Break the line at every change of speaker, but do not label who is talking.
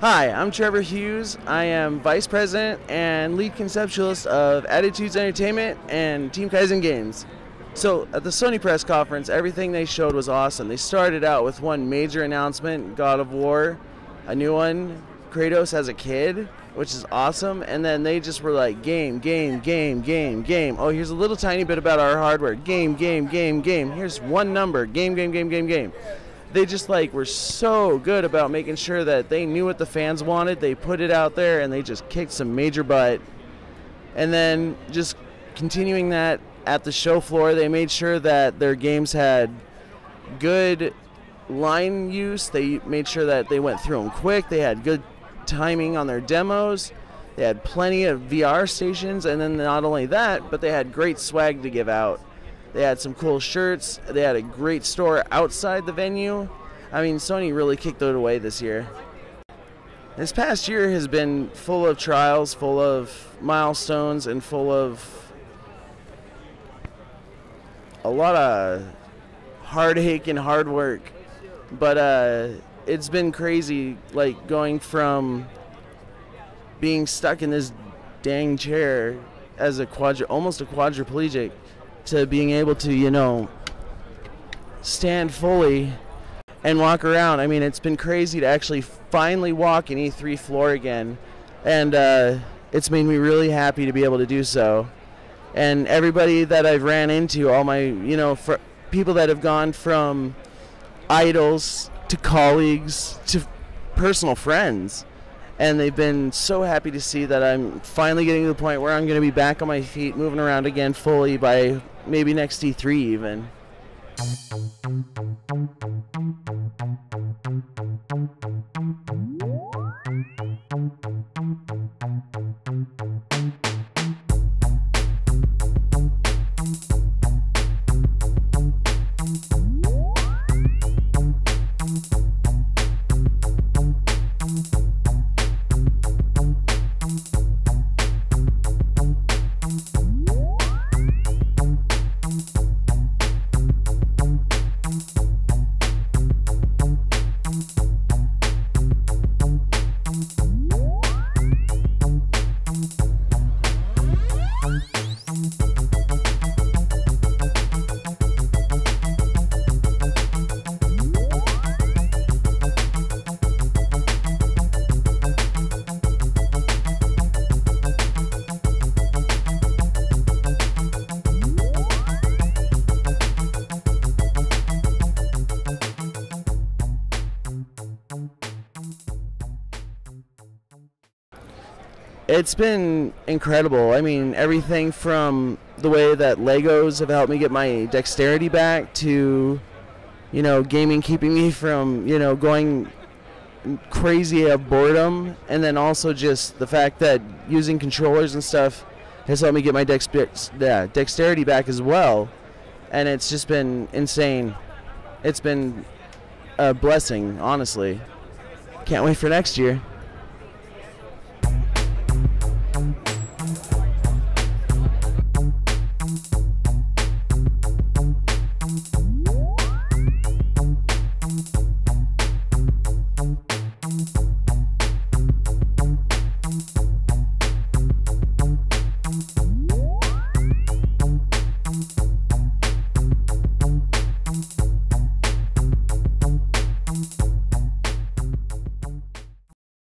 Hi, I'm Trevor Hughes. I am Vice President and Lead Conceptualist of Attitudes Entertainment and Team Kaizen Games. So at the Sony press conference, everything they showed was awesome. They started out with one major announcement, God of War, a new one, Kratos as a kid, which is awesome. And then they just were like, game, game, game, game, game. Oh, here's a little tiny bit about our hardware. Game, game, game, game. Here's one number. Game, game, game, game, game. They just were so good about making sure that they knew what the fans wanted. They put it out there and they just kicked some major butt. And then just continuing that at the show floor, they made sure that their games had good line use. They made sure that they went through them quick. They had good timing on their demos. They had plenty of VR stations. And then not only that, but they had great swag to give out. They had some cool shirts. They had a great store outside the venue. I mean, Sony really kicked it away this year. This past year has been full of trials, full of milestones, and full of a lot of heartache and hard work. But it's been crazy, going from being stuck in this dang chair as almost a quadriplegic, to being able to, stand fully and walk around. I mean, it's been crazy to actually finally walk an E3 floor again. And it's made me really happy to be able to do so. And everybody that I've ran into, all my, people that have gone from idols to colleagues to personal friends. And they've been so happy to see that I'm finally getting to the point where I'm going to be back on my feet, moving around again fully by maybe next E3 even. It's been incredible. I mean, everything from the way that Legos have helped me get my dexterity back to, gaming keeping me from, going crazy of boredom, and then also just the fact that using controllers and stuff has helped me get my dexterity back as well. And it's just been insane. It's been a blessing, honestly. Can't wait for next year.